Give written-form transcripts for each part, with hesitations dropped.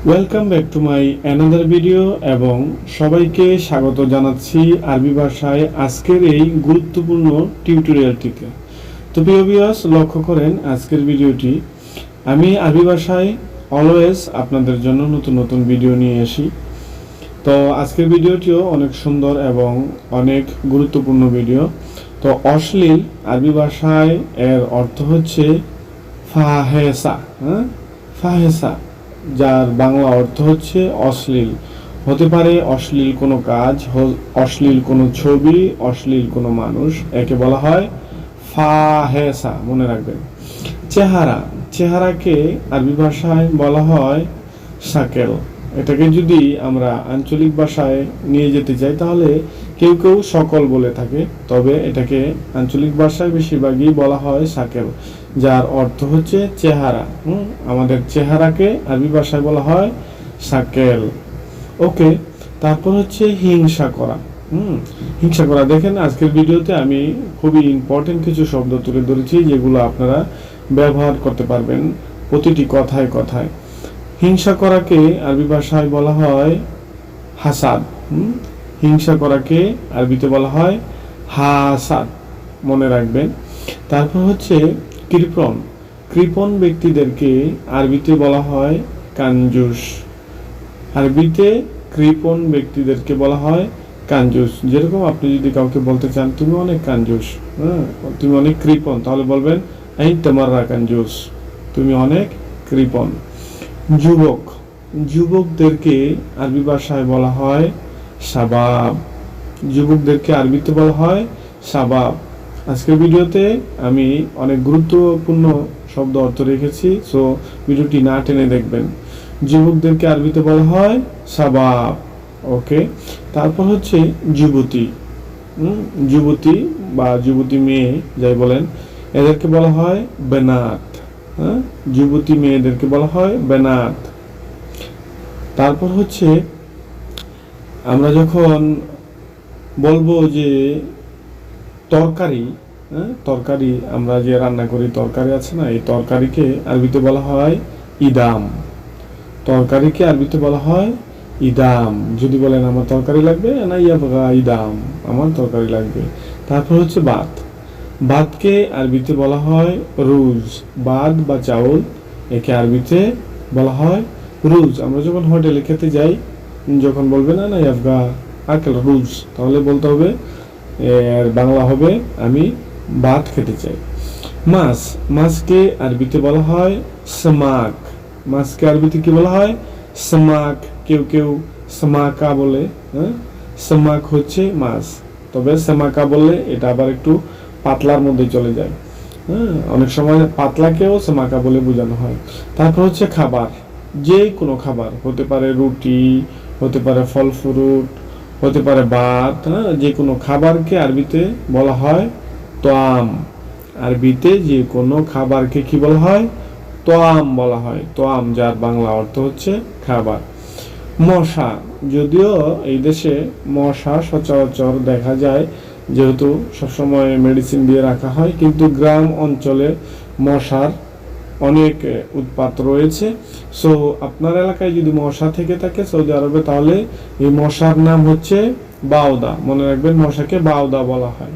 Welcome back to my another video এবং সবাইকে স্বাগত জানাচ্ছি আরবি ভাষায় আজকের এই গুরুত্বপূর্ণ টিউটোরিয়ালটিতে। তো প্রিয় ভিউয়ার্স, লক্ষ্য করেন আজকের ভিডিওটি আমি আরবি ভাষায় অলওয়েজ আপনাদের জন্য নতুন নতুন ভিডিও নিয়ে আসি। তো আজকের ভিডিওটিও অনেক সুন্দর এবং অনেক গুরুত্বপূর্ণ ভিডিও। তো অশ্লীল আরবি ভাষায় এর অর্থ হচ্ছে ফাহেসা। ফাহেসা, যার বাংলা অর্থ হচ্ছে অশ্লীল। হতে পারে অশ্লীল কোনো কাজ, অশ্লীল কোনো ছবি, অশ্লীল কোনো মানুষ, একে বলা হয় ফাহেসা। মনে রাখবেন। চেহারা, চেহারাকে আরবি ভাষায় বলা হয় শাকেল। এটাকে যদি আমরা আঞ্চলিক ভাষায় নিয়ে যেতে চাই তাহলে কেউ কেউ সকল বলে থাকে, তবে এটাকে আঞ্চলিক ভাষায় বেশিরভাগই বলা হয় শাকেল, যার অর্থ হচ্ছে চেহারা। আমাদের চেহারাকে আরবি ভাষায় বলা হয় শাকেল। ওকে, তারপর হচ্ছে হিংসা করা। হিংসা করা, দেখেন আজকের ভিডিওতে আমি খুবই ইম্পর্টেন্ট কিছু শব্দ তুলে ধরেছি যেগুলো আপনারা ব্যবহার করতে পারবেন প্রতিটি কথায় কথায়। হিংসা করাকে আরবি ভাষায় বলা হয় হাসাদ। হিংসা করাকে আরবিতে বলা হয় হাসাদ, মনে রাখবেন। তারপর হচ্ছে কৃপণ। কৃপণ ব্যক্তিদেরকে আরবিতে বলা হয় কাঞ্জুস। আরবিতে কৃপণ ব্যক্তিদেরকে বলা হয় কাঞ্জুস। যেরকম আপনি যদি কাউকে বলতে চান তুমি অনেক কাঞ্জুস, তুমি অনেক কৃপণ, তাহলে বলবেন এই তোমাররা কাঞ্জুস, তুমি অনেক কৃপণ। যুবক, যুবকদেরকে আরবি ভাষায় বলা হয় শাবাব। যুবকদেরকে আরবিতে বলা হয় শাবাব। আজকের ভিডিওতে আমি অনেক গুরুত্বপূর্ণ শব্দ অর্থ রেখেছি, সো ভিডিওটি না টেনে দেখবেন। যুবকদেরকে আরবিতে বলা হয় শাবাব। ওকে, তারপর হচ্ছে যুবতী। যুবতী বা যুবতী মেয়ে যাই বলেন, এদেরকে বলা হয় বেনাত। যুবতী মেয়েদেরকে বলা হয় বেনাত। তারপর হচ্ছে আমরা যখন বলবো যে তরকারি, তরকারি আমরা যে রান্না করি তরকারি আছে না, এই তরকারিকে আরবিতে বলা হয় ইদাম। তরকারিকে আরবিতে বলা হয় ইদাম। যদি বলেন আমার তরকারি লাগবে, না ইয়াবগা ইদাম, আমার তরকারি লাগবে। তারপর হচ্ছে ভাত। ভাতকে আরবিতে বলা হয় রুজ। ভাত বা চাউল, একে আরবিতে বলা হয় রুজ। আমরা যখন হোটেলে খেতে যাই, যখন বলবে না না ইয়াবগা আকেল রুজ, তাহলে বলতে হবে, এর বাংলা হবে আমি ভাত খেতে চাই। মাছ, মাছকে আরবিতে বলা হয় সমাক। মাছকে আরবিতে কি বলা হয়? সমাক। কেউ কেউ সমাকা বলে। সমাক হচ্ছে মাছ, তবে সমাকা বললে এটা আবার একটু পাতলার মধ্যে চলে যায়। অনেক সময় পাতলাকেও সমাকা বলে বোঝানো হয়। তারপর হচ্ছে খাবার। যে কোনো খাবার হতে পারে, রুটি হতে পারে, ফল ফ্রুট হতে পারে, ভাত। যে কোনো খাবারকে আরবিতে বলা হয় তোয়াম। আরবিতে যে কোনো খাবারকে কি বলা হয়? তোয়াম বলা হয়। তোয়াম, যার বাংলা অর্থ হচ্ছে খাবার। মশা, যদিও এই দেশে মশা সচরাচর দেখা যায়, যেহেতু সবসময় মেডিসিন দিয়ে রাখা হয়, কিন্তু গ্রাম অঞ্চলে মশার অনেক উৎপাত রয়েছে। সো আপনার এলাকায় যদি মশা থেকে থাকে সৌদি আরবে, তাহলে এই মশার নাম হচ্ছে বাউদা। মনে রাখবেন, মশাকে বাউদা বলা হয়।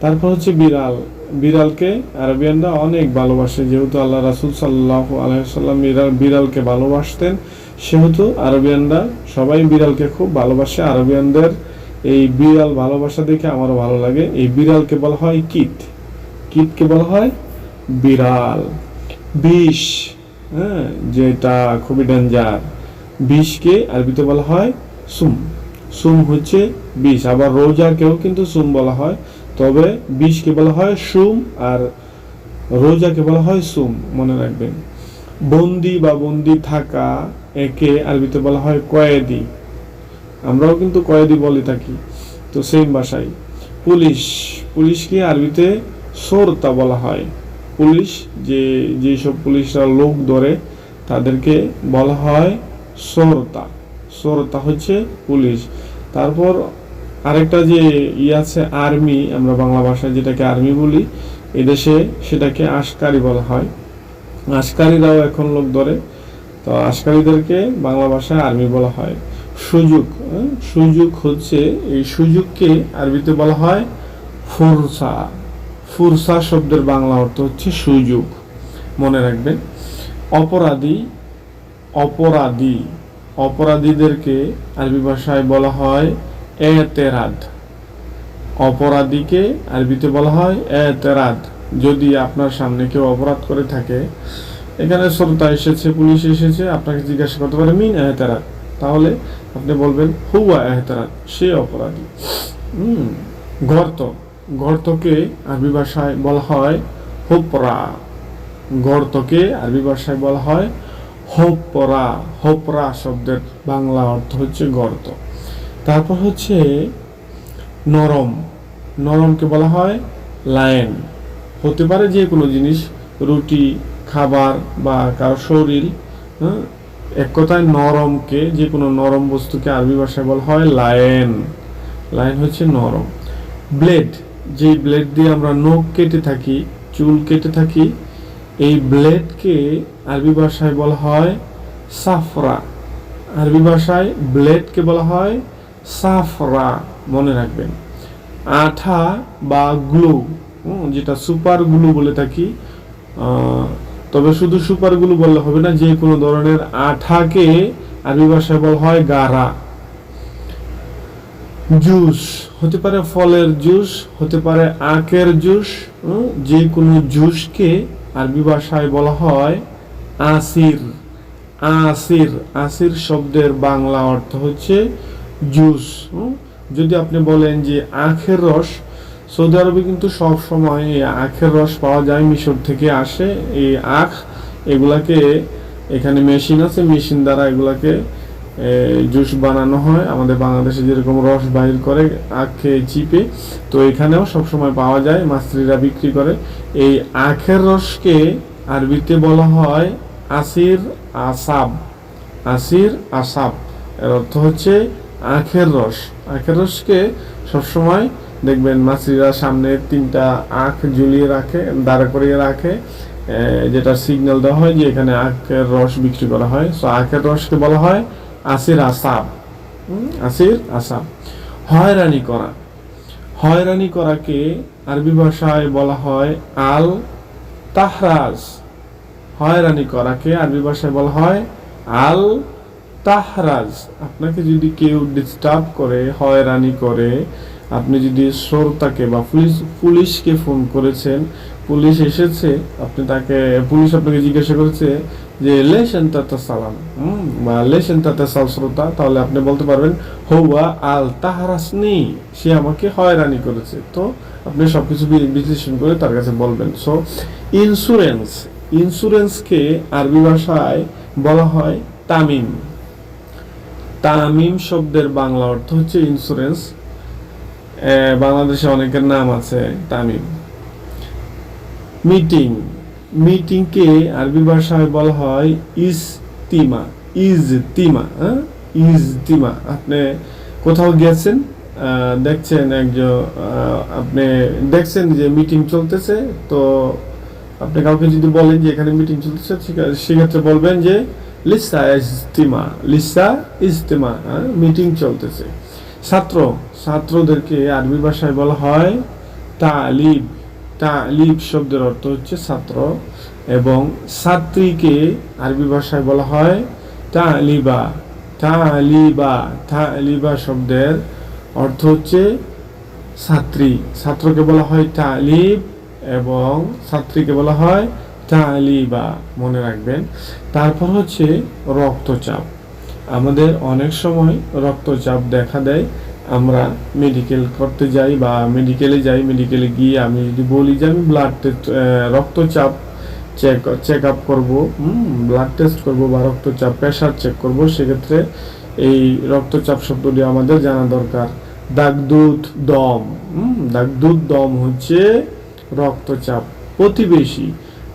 তারপর হচ্ছে বিড়াল। বিড়ালকে আরবিয়ানরা অনেক ভালোবাসে, যেহেতু আল্লাহ রাসূল সাল্লাল্লাহু আলাইহি ওয়াসাল্লাম বিড়ালকে ভালোবাসতেন, সেহেতু আরবিয়ানরা সবাই বিড়ালকে খুব ভালোবাসে। আরবিয়ানদের এই বিড়াল ভালোবাসা দেখে আমারও ভালো লাগে। এই বিড়ালকে বলা হয় কিট। কিটকে বলা হয় বিড়াল। বিষ, যেটা খুবই ডেঞ্জার, বিষকে আরবিতে বলা হয় সুম। সুম হচ্ছে বিষ। আবার রোজাকেও কিন্তু সুম বলা হয়, তবে বিষকে বলা হয় সুম আর রোজাকে বলা হয় সুম, মনে রাখবেন। বন্দি বা বন্দি থাকা, একে আরবিতে বলা হয় কয়েদি। আমরাও কিন্তু কয়েদি বলে থাকি, তো সেম ভাষায়। পুলিশ, পুলিশকে আরবিতে সোরতা বলা হয়। পুলিশ, যেসব পুলিশরা লোক ধরে তাদেরকে বলা হয় সোরতা। সোরতা হচ্ছে পুলিশ। তারপর আরেকটা যে আছে আর্মি, আমরা বাংলা ভাষায় যেটাকে আর্মি বলি, এদেশে সেটাকে আশকারি বলা হয়। আশকারিরাও এখন লোক ধরে, তো আশকারীদেরকে বাংলা ভাষায় আরবি বলা হয় সুযোগ। সুযোগ হচ্ছে, এই সুযোগকে আরবিতে বলা হয় ফুরসা। ফুরসা শব্দের বাংলা অর্থ হচ্ছে সুযোগ, মনে রাখবেন। অপরাধী, অপরাধী, অপরাধীদেরকে আরবি ভাষায় বলা হয় এতেরাদ। অপরাধীকে আরবিতে বলা হয় এতেরাদ। যদি আপনার সামনে কেউ অপরাধ করে থাকে, এখানে শ্রোতা এসেছে, পুলিশ এসেছে, আপনাকে জিজ্ঞাসা করতে পারে মিন এতেরাদ, তাহলে আপনি বলবেন হুয়া এতেরাদ, সে অপরাধী। গর্ত, গর্তকে আরবি ভাষায় বলা হয় হোপরা। গর্তকে আরবি ভাষায় বলা হয় হোপরা। হোপরা শব্দের বাংলা অর্থ হচ্ছে গর্ত। তারপর হচ্ছে নরম, নরমকে বলা হয় লায়ন। হতে পারে যে কোনো জিনিস, রুটি, খাবার বা কারো শরীর। এক কথায় নরমকে, যে কোনো নরম বস্তুকে আরবি ভাষায় বলা হয় লায়ন। লায়ন হচ্ছে নরম। ব্লেড, যে ব্লেড দিয়ে আমরা নখ কেটে থাকি, চুল কেটে থাকি, এই ব্লেডকে আরবি ভাষায় বলা হয় সাফরা। আরবি ভাষায় ব্লেডকে বলা হয় সাফরা, মনে রাখবেন। আঠা বা গ্লু, যেটা সুপার গ্লু বলে থাকি, তবে শুধু সুপার গ্লু বললে হবে না, যে কোনো ধরনের আঠাকে আরবি ভাষায় বলা হয় গারা। জুস, হতে পারে ফলের জুস, হতে পারে আখের জুস, যে কোনো জুসকে আরবি ভাষায় বলা হয় আসির। আসির, আসির শব্দের বাংলা অর্থ হচ্ছে জুস। যদি আপনি বলেন যে আখের রস, সৌদি আরবে কিন্তু সব সময় আখের রস পাওয়া যায়, মিশর থেকে আসে এই আখ। এগুলাকে এখানে মেশিন আছে, মেশিন দ্বারা এগুলাকে জুস বানানো হয়। আমাদের বাংলাদেশে যেরকম রস বাইর করে আখে চিপে, তো এখানেও সবসময় পাওয়া যায়, মাস্ত্রীরা বিক্রি করে। এই আখের রসকে আরবিতে বলা হয় আসির আসাব। আসির আসাব এর অর্থ হচ্ছে আখের রস। আখের রসকে সবসময় দেখবেন মাস্ত্রীরা সামনে 3টা আখ ঝুলিয়ে রাখে, দাঁড়া করিয়ে রাখে, যেটা সিগন্যাল দেওয়া হয় যে এখানে আখের রস বিক্রি করা হয়। সো আখের রসকে বলা হয় আসির আসাব। আসির আসাব। হয়রানি করা, হয়রানি করাকে আরবি ভাষায় বলা হয় আল তাহরাজ। হয়রানি করাকে আরবি ভাষায় বলা হয় আল তাহরাজ। আপনাকে যদি কেউ ডিস্টার্ব করে, হয়রানি করে, আপনি যদি শ্রোতাকে বা পুলিশকে ফোন করেছেন, পুলিশ এসেছে, আপনি তাকে, পুলিশ আপনাকে জিজ্ঞাসা করেছে যে লেশন তাতা সালাম বা লেশন তাতা সাল শ্রোতা, তাহলে আপনি বলতে পারবেন হুয়া আল তাহরাসনি, সে আমাকে হয়রানি করেছে। তো আপনি সবকিছু বিশ্লেষণ করে তার কাছে বলবেন। সো ইন্স্যুরেন্স, ইন্স্যুরেন্সকে আরবি ভাষায় বলা হয় তামিম। তামিম শব্দের বাংলা অর্থ হচ্ছে ইন্স্যুরেন্স। বাংলাদেশে অনেকের নাম আছে তামিম। মিটিং, মিটিংকে আরবি ভাষায় বলা হয় ইজতিমা। ইজতিমা, ইজতিমা। আপনি কোথাও গেছেন, দেখছেন একজন, আপনি দেখছেন যে মিটিং চলতেছে, তো আপনি কাউকে যদি বলেন যে এখানে মিটিং চলতেছে, সেক্ষেত্রে বলবেন যে লিসা ইজতিমা, লিসা ইজতিমা, মিটিং চলতেছে। ছাত্র, ছাত্রদেরকে আরবি ভাষায় বলা হয় তালিব। তালিব শব্দের অর্থ হচ্ছে ছাত্র। এবং ছাত্রীকে আরবি ভাষায় বলা হয় তালিবা। তালিবা, তালিবা শব্দের অর্থ হচ্ছে ছাত্রী। ছাত্রকে বলা হয় তালিব এবং ছাত্রীকে বলা হয় তালিবা, মনে রাখবেন। তারপর হচ্ছে রক্তচাপ। আমাদের অনেক সময় রক্তচাপ দেখা দেয়, আমরা মেডিকেল করতে যাই বা মেডিকেলে যাই, মেডিকেলে গিয়ে আমি যদি বলি যে আমি ব্লাড টেস্ট, রক্তচাপ চেক আপ করবো, ব্লাড টেস্ট করবো বা রক্তচাপ, প্রেশার চেক করবো, সেক্ষেত্রে এই রক্তচাপ শব্দটি আমাদের জানা দরকার। দাগদুধ দম, দাগদুধ দম হচ্ছে রক্তচাপ। প্রতিবেশী,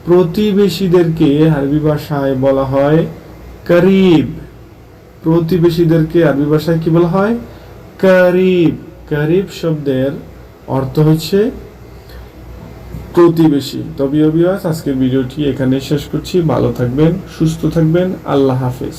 প্রতিবেশীদেরকে আরবি ভাষায় বলা হয় করিব। প্রতিবেশীদেরকে আরবি ভাষায় কি বলা হয়? করিব। করিব শব্দের অর্থ হচ্ছে প্রতিবেশী। তবে অবিয়াস আজকের ভিডিওটি এখানে শেষ করছি। ভালো থাকবেন, সুস্থ থাকবেন, আল্লাহ হাফেজ।